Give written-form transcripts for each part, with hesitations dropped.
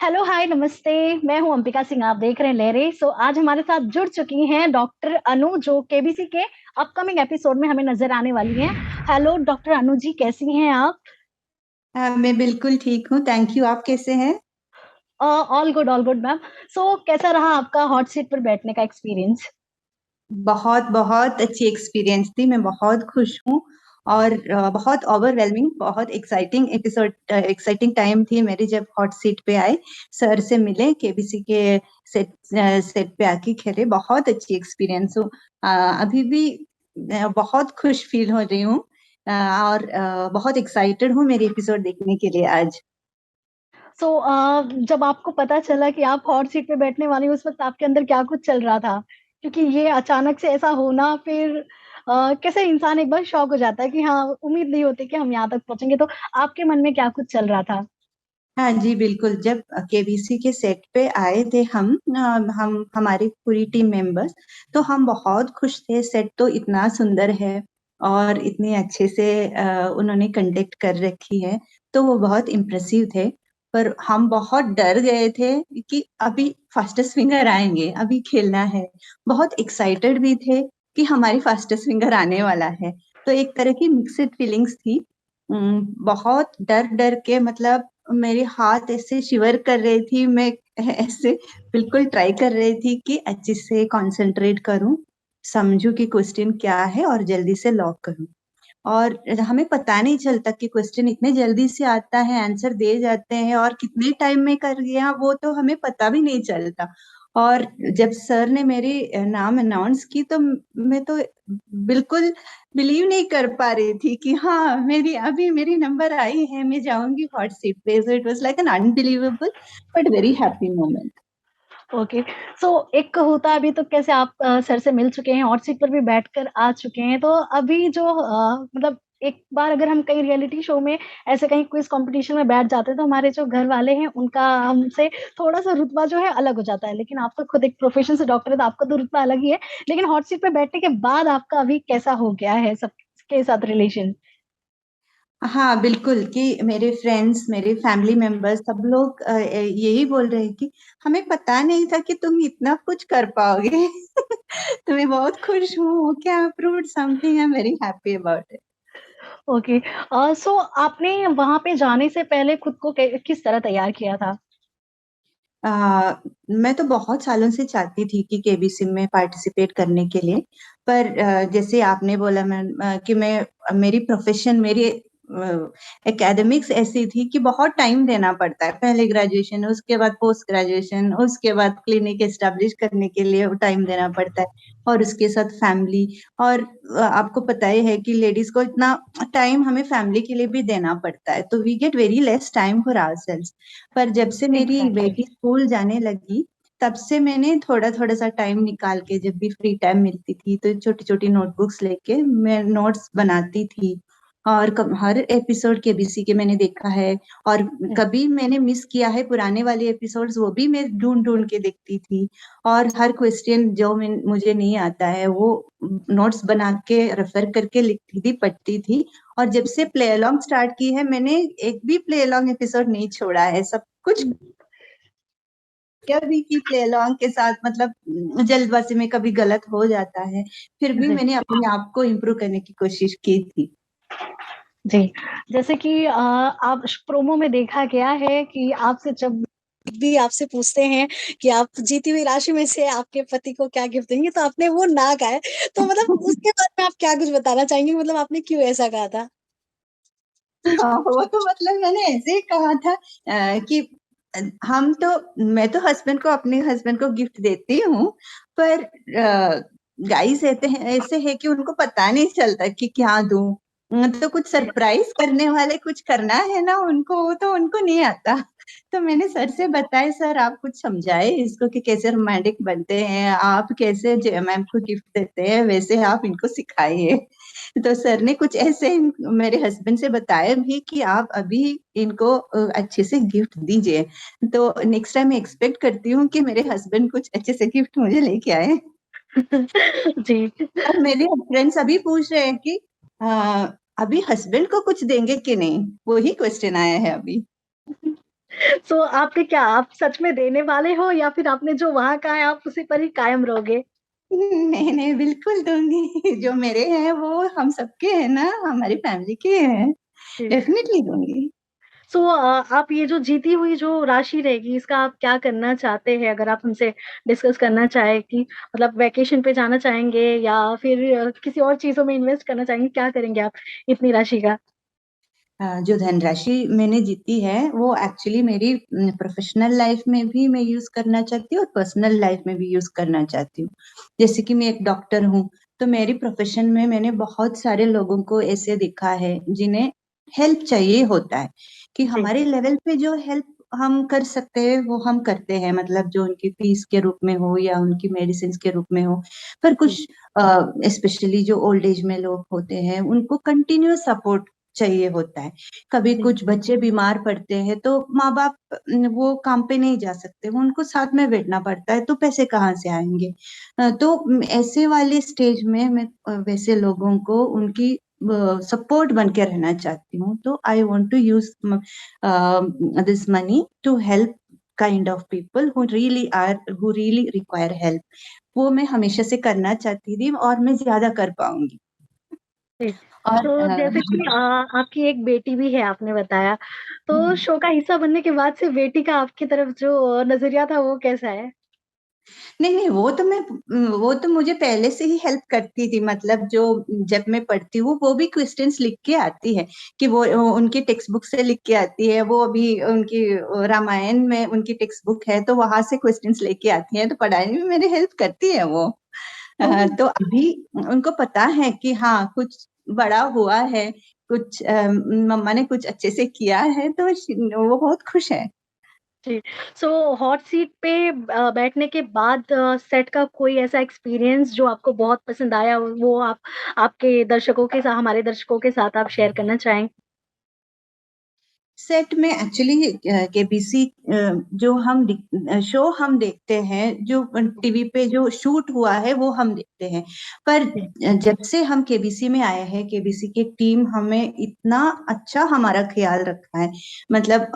Hello, हाय, नमस्ते। मैं हूँ अंबिका सिंह, आप देख रहे हैं लहरें। आज हमारे साथ जुड़ चुकी हैं डॉक्टर अनु, जो केबीसी के अपकमिंग एपिसोड में हमें नज़र आने वाली हैं। हेलो डॉक्टर अनु जी, कैसी हैं आप? मैं बिल्कुल ठीक हूँ, थैंक यू। आप कैसे हैं? All good ma'am. कैसा रहा आपका हॉट सीट पर बैठने का एक्सपीरियंस? बहुत बहुत अच्छी एक्सपीरियंस थी। मैं बहुत खुश हूँ और बहुत ओवरवेलमिंग, बहुत एक्साइटिंग एपिसोड, एक्साइटिंग टाइम थी मेरी जब हॉट सीट पे आए, सर से मिले, केबीसी के सेट सेट पे आके खेले। बहुत अच्छी एक्सपीरियंस हूँ। अभी भी बहुत खुश फील हो रही हूँ, और बहुत एक्साइटेड हूँ मेरी एपिसोड देखने के लिए आज। जब आपको पता चला कि आप हॉट सीट पे बैठने वाली हैं, उस वक़्त आपके अंदर क्या कुछ चल रहा था? क्योंकि ये अचानक से ऐसा होना, फिर कैसे इंसान एक बार शॉक हो जाता है कि हाँ, उम्मीद नहीं होती कि हम यहाँ तक पहुँचेंगे। तो आपके मन में क्या कुछ चल रहा था? हाँ जी, बिल्कुल। जब केबीसी के सेट पे आए थे हम हमारी पूरी टीम मेंबर्स, तो हम बहुत खुश थे। सेट तो इतना सुंदर है और इतने अच्छे से उन्होंने कंडक्ट कर रखी है, तो वो बहुत इम्प्रेसिव थे। पर हम बहुत डर गए थे कि अभी फास्टेस्ट फिंगर आएंगे, अभी खेलना है। बहुत एक्साइटेड भी थे कि हमारी फास्टेस्ट फिंगर आने वाला है। तो एक तरह की मिक्स्ड फीलिंग्स थी। बहुत डर डर के, मतलब मेरे हाथ ऐसे शिवर कर रही थी। मैं ऐसे बिल्कुल ट्राई कर रही थी कि अच्छे से कंसंट्रेट करूं, समझूं कि क्वेश्चन क्या है और जल्दी से लॉक करूं। और हमें पता नहीं चलता कि क्वेश्चन इतने जल्दी से आता है, आंसर दे जाते हैं, और कितने टाइम में कर गया वो तो हमें पता भी नहीं चलता। और जब सर ने मेरी नाम अनाउंस की, तो मैं तो बिल्कुल बिलीव नहीं कर पा रही थी कि हाँ, मेरी नंबर आई है, मैं जाऊंगी हॉट सीट पे। So it was like an unbelievable but very happy moment. Okay. एक होता अभी तो कैसे आप सर से मिल चुके हैं, हॉट सीट पर भी बैठकर आ चुके हैं, तो अभी जो मतलब एक बार अगर हम कहीं रियलिटी शो में ऐसे कहीं क्विज कंपटीशन में बैठ जाते हैं, तो हमारे जो घर वाले हैं उनका हमसे थोड़ा-सा रुतबा जो है अलग हो जाता है। लेकिन आप तो खुद एक प्रोफेशन से डॉक्टर है, तो आपका तो रुतबा अलग ही है। लेकिन हॉट सीट पे बैठने के बाद आपका अभी कैसा हो गया है सबके साथ रिलेशन? हाँ, बिल्कुल। कि मेरे फ्रेंड्स, मेरे फैमिली मेंबर्स, सब लोग यही बोल रहे हैं कि हमें पता नहीं था कि तुम इतना कुछ कर पाओगे। तो मैं बहुत खुश हूँ कि I proved something. I am very happy about it. Okay. आपने वहाँ पे जाने से पहले खुद को किस तरह तैयार किया था? मैं तो बहुत सालों से चाहती थी कि केबीसी में पार्टिसिपेट करने के लिए। पर जैसे आपने बोला, कि मेरी प्रोफेशन, मेरी एकेडमिक्स ऐसी थी कि बहुत टाइम देना पड़ता है। पहले ग्रेजुएशन, उसके बाद पोस्ट ग्रेजुएशन, उसके बाद क्लिनिक एस्टेब्लिश करने के लिए टाइम देना पड़ता है, और उसके साथ फैमिली। और आपको पता ही है कि लेडीज को इतना टाइम हमें फैमिली के लिए भी देना पड़ता है, तो we get very less time for ourselves. पर जब से मेरी एग्ज़ैक्टली। बेटी स्कूल जाने लगी, तब से मैंने थोड़ा थोड़ा सा टाइम निकाल के, जब भी फ्री टाइम मिलती थी, तो छोटी छोटी नोटबुक्स लेके मैं नोट्स बनाती थी। और हर एपिसोड केबीसी के मैंने देखा है। और कभी मैंने मिस किया है पुराने वाले एपिसोड्स, वो भी मैं ढूंढ ढूंढ के देखती थी। और हर क्वेश्चन जो मुझे नहीं आता है, वो नोट्स बना के रेफर करके लिखती थी, पढ़ती थी। और जब से प्ले अलोंग स्टार्ट की है, मैंने एक भी प्ले अलोंग एपिसोड नहीं छोड़ा है। सब कुछ कभी की प्ले अलोंग के साथ, मतलब जल्दबाजी में कभी गलत हो जाता है, फिर भी जी, मैंने अपने आप को इम्प्रूव करने की कोशिश की थी। जी। जैसे कि आप प्रोमो में देखा गया है कि आपसे जब भी आपसे पूछते हैं कि आप जीती हुई राशि में से आपके पति को क्या गिफ्ट देंगे, तो आपने वो ना कहा है। तो मतलब उसके बारे में आप क्या कुछ बताना चाहेंगे? मतलब आपने क्यों ऐसा कहा था? हाँ, वो तो मतलब मैंने ऐसे ही कहा था, कि हम तो मैं तो हस्बैंड को, अपने हस्बैंड को गिफ्ट देती हूँ। पर गाइस ऐसे है कि उनको पता नहीं चलता कि क्या दूं। तो कुछ सरप्राइज करने वाले, कुछ करना है ना उनको, वो तो उनको नहीं आता। तो मैंने सर से बताया, सर आप कुछ समझाए इसको कि कैसे रोमांटिक बनते हैं, आप कैसे मैम को गिफ्ट देते हैं, वैसे आप इनको सिखाइए। तो सर ने कुछ ऐसे मेरे हस्बैंड से बताया भी कि आप अभी इनको अच्छे से गिफ्ट दीजिए। तो नेक्स्ट टाइम मैं एक्सपेक्ट करती हूँ कि मेरे हस्बैंड कुछ अच्छे से गिफ्ट मुझे लेके आए। जी। और मेरे फ्रेंड्स अभी पूछ रहे हैं कि अभी हस्बैंड को कुछ देंगे कि नहीं, वही क्वेश्चन आया है अभी। सो आपके क्या आप सच में देने वाले हो या फिर आपने जो वहाँ कहा है आप उसी पर ही कायम रहोगे? नहीं, नहीं, बिल्कुल दूँगी। जो मेरे हैं वो हम सबके हैं ना, हमारी फैमिली के हैं। जी। डेफ़िनिटली दूँगी। सो आप ये जो जीती हुई जो राशि रहेगी इसका आप क्या करना चाहते हैं? अगर आप हमसे डिस्कस करना चाहें कि मतलब वैकेशन पे जाना चाहेंगे या फिर किसी और चीज़ों में इन्वेस्ट करना चाहेंगे, क्या करेंगे आप इतनी राशि का? जो धनराशि मैंने जीती है, वो एक्चुअली मेरी प्रोफ़ेशनल लाइफ़ में भी मैं यूज़ करना चाहती हूँ और पर्सनल लाइफ़ में भी यूज़ करना चाहती हूँ। जैसे कि मैं एक डॉक्टर हूँ, तो मेरी प्रोफ़ेशन में मैंने बहुत सारे लोगों को ऐसे देखा है, जिन्हें हेल्प चाहिए होता है, कि जी, हमारे लेवल पे जो हेल्प हम कर सकते हैं, वो हम करते हैं। मतलब जो उनकी फ़ीस के रूप में हो या उनकी मेडिसिन्स के रूप में हो। पर जी, कुछ स्पेशली जो ओल्ड एज में लोग होते हैं, उनको कंटीन्यूअस सपोर्ट चाहिए होता है। कभी जी, कुछ बच्चे बीमार पड़ते हैं तो माँ-बाप वो काम पे नहीं जा सकते, वो उनको साथ में बैठना पड़ता है, तो पैसे कहाँ से आएँगे? ऐसे वाले स्टेज में मैं वैसे लोगों को उनकी सपोर्ट बन के रहना चाहती हूँ, तो I want to use this money to help kind of people who really require help. वो मैं हमेशा से करना चाहती थी और मैं ज़्यादा कर पाऊँगी। जी। और तो जैसे कि आपकी एक बेटी भी है आपने बताया, तो शो का हिस्सा बनने के बाद से बेटी का आपकी तरफ जो नज़रिया था वो कैसा है? नहीं, नहीं, वो तो मुझे पहले से ही हेल्प करती थी, मतलब जो जब मैं पढ़ती हूँ, वो भी क्वेश्चन्स लिख के आती है, कि वो उनकी टेक्स्ट बुक से लिख के आती है, वो अभी उनकी रामायण में उनकी टेक्स्ट बुक है, तो वहाँ से क्वेश्चन्स लेके आती हैं, तो पढ़ाई में मेरी हेल्प करती है वो। ओह! तो अभी उनको पता है कि हाँ, कुछ बड़ा हुआ है, कुछ मम्मा ने कुछ अच्छे से किया है, तो वो बहुत खुश है। जी। सो हॉट सीट पे बैठने के बाद सेट का कोई ऐसा एक्सपीरियंस जो आपको बहुत पसंद आया हो, वो आप आपके दर्शकों के साथ हमारे दर्शकों के साथ आप शेयर करना चाहें? सेट में एक्चुअली केबीसी शो हम देखते हैं, जो टीवी पे जो शूट हुआ है वो हम देखते हैं। पर जी, जब से हम केबीसी में आए हैं, केबीसी की टीम हमें इतना अच्छा हमारा ख्याल रखा है। मतलब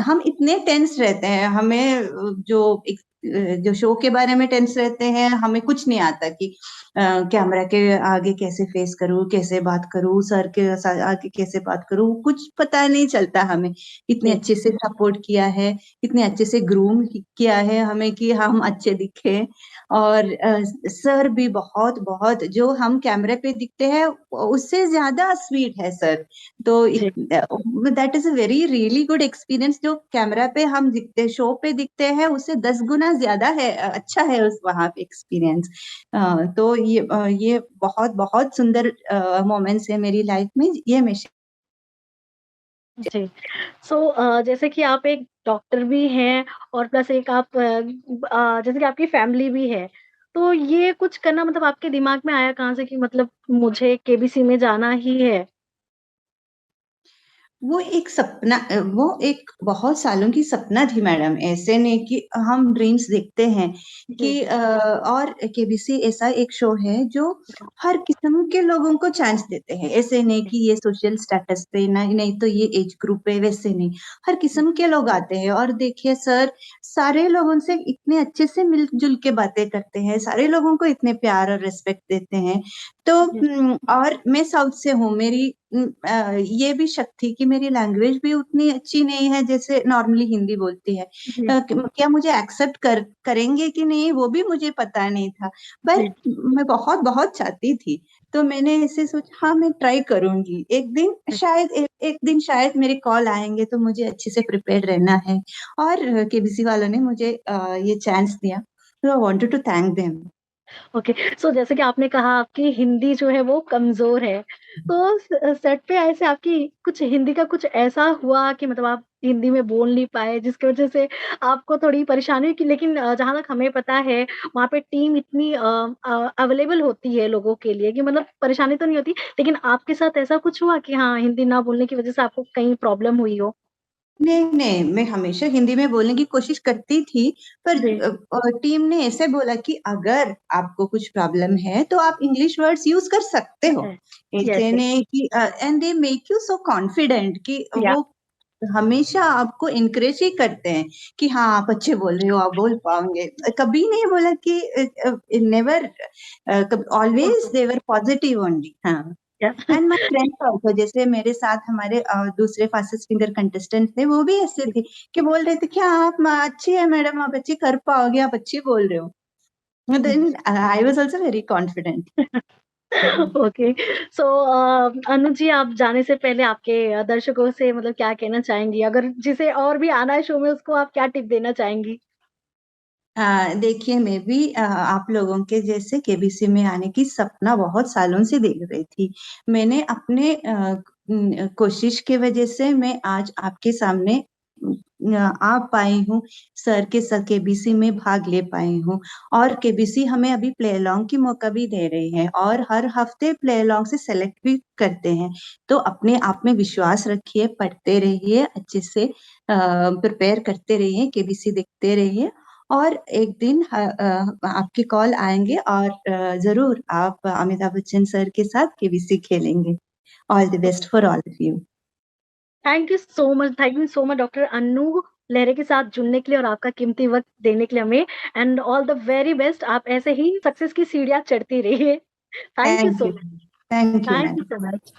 हम इतने टेंस रहते हैं, हमें जो शो के बारे में टेंस रहते हैं, हमें कुछ नहीं आता कि कैमरा के आगे कैसे फेस करूँ, कैसे बात करूँ, सर के आगे कैसे बात करूँ, कुछ पता नहीं चलता हमें। इतने जी, अच्छे से सपोर्ट किया है, इतने अच्छे से ग्रूम किया है हमें कि हम अच्छे दिखें। और सर भी बहुत-बहुत जो हम कैमरे पे दिखते हैं, उससे ज़्यादा स्वीट है सर। तो जी, that is a very really good experience. जो कैमरा पे हम दिखते हैं, शो पे दिखते हैं, उससे 10 गुना ज़्यादा है, अच्छा है उस वहाँ पे एक्सपीरियंस। तो ये बहुत-बहुत सुंदर मोमेंट्स है मेरी लाइफ में, ये मैं जी। सो जैसे कि आप एक डॉक्टर भी हैं और प्लस एक आप जैसे कि आपकी फैमिली भी है। तो ये कुछ करना मतलब आपके दिमाग में आया कहाँ से कि मतलब मुझे केबीसी में जाना ही है? वो एक बहुत सालों की सपना थी मैडम। ऐसे नहीं कि हम ड्रीम्स देखते हैं कि जी, और केबीसी ऐसा एक शो है जो हर किस्म के लोगों को चांस देते हैं। ऐसे नहीं जी, कि ये सोशल स्टेटस पे, नहीं नहीं तो ये एज ग्रुप पे, वैसे नहीं। हर जी, किस्म के लोग आते हैं और देखिए सर, सारे लोगों से इतने अच्छे से मिल-जुल के बातें करते हैं, सारे लोगों को इतने प्यार और रिस्पेक्ट देते हैं। तो जी, और मैं साउथ से हूँ, ये भी शक थी कि मेरी लैंग्वेज भी उतनी अच्छी नहीं है जैसे नॉर्मली हिंदी बोलती है। जी, क्या मुझे एक्सेप्ट करेंगे कि नहीं, वो भी मुझे पता नहीं था। पर जी, मैं बहुत-बहुत चाहती थी, तो मैंने ऐसे सोचा हाँ, मैं ट्राई करूँगी। एक दिन शायद मेरे कॉल आएँगे, तो मुझे अच्छे से प्रिपेयर्ड रहना है। और केबीसी वालों ने मुझे ये चांस दिया, तो I wanted to thank them. Okay. So जैसे कि आपने कहा आपकी हिंदी जो है वो कमज़ोर है। तो सेट पे ऐसे आपकी कुछ हिंदी का कुछ ऐसा हुआ कि मतलब आप हिंदी में बोल नहीं पाए जिसकी वज़ह से आपको थोड़ी परेशानी हुई कि लेकिन जहाँ तक हमें पता है वहाँ पे टीम इतनी अवेलेबल होती है लोगों के लिए कि मतलब परेशानी तो नहीं होती। लेकिन आपके साथ ऐसा कुछ हुआ कि हाँ, हिंदी ना बोलने की वज़ह से आपको कहीं प्रॉब्लम हुई हो? नहीं, नहीं, मैं हमेशा हिंदी में बोलने की कोशिश करती थी, पर जी, टीम ने ऐसे बोला कि अगर आपको कुछ प्रॉब्लम है, तो आप इंग्लिश वर्ड्स यूज़ कर सकते हो। है। यस, ऐसे यस। नहीं कि and they make you so confident कि या वो हमेशा आपको एनकरेज ही करते हैं कि हाँ, आप अच्छे बोल रहे हो, आप बोल पाओगे। कभी नहीं बोला कि never, always they were positive only. हाँ। या एंड माय फ्रेंड्स आल्सो, जैसे मेरे साथ हमारे दूसरे फास्टेस्ट फिंगर कंटेस्टेंट थे, वो भी ऐसे थे कि बोल रहे थे कि हाँ, आप अच्छी है मैडम, आप अच्छी कर पाओगे, आप अच्छी बोल रहे हो। Then I was also very confident. Okay. So Anu ji, आप जाने से पहले आपके दर्शकों से मतलब क्या कहना चाहेंगी? अगर जिसे और भी आना है शो में, उसको आप क्या टिप देना चाहेंगी? देखिए, मैं भी आप लोगों के जैसे केबीसी में आने की सपना बहुत सालों से देख रही थी। मैंने अपने कोशिश की वजह से मैं आज आपके सामने आ पाई हूँ, सर के साथ केबीसी में भाग ले पाई हूँ। और केबीसी हमें अभी प्ले अलोंग की मौका भी दे रही है और हर हफ्ते प्ले अलोंग से सेलेक्ट भी करते हैं। तो अपने आप में विश्वास रखिए, पढ़ते रहिए, अच्छे से प्रिपेयर करते रहिए, केबीसी देखते रहिए, और एक दिन आपके कॉल आएंगे और जरूर आप अमिताभ बच्चन सर के साथ केबीसी खेलेंगे। All the best for all of you. Thank you so much doctor Anu Lahre के साथ जुड़ने के लिए और आपका कीमती वक़्त देने के लिए हमें, and all the very best. आप ऐसे ही सक्सेस की सीढ़ियाँ चढ़ती रहिए। Thank you thank so you. Much. Thank you thank you madam. So much.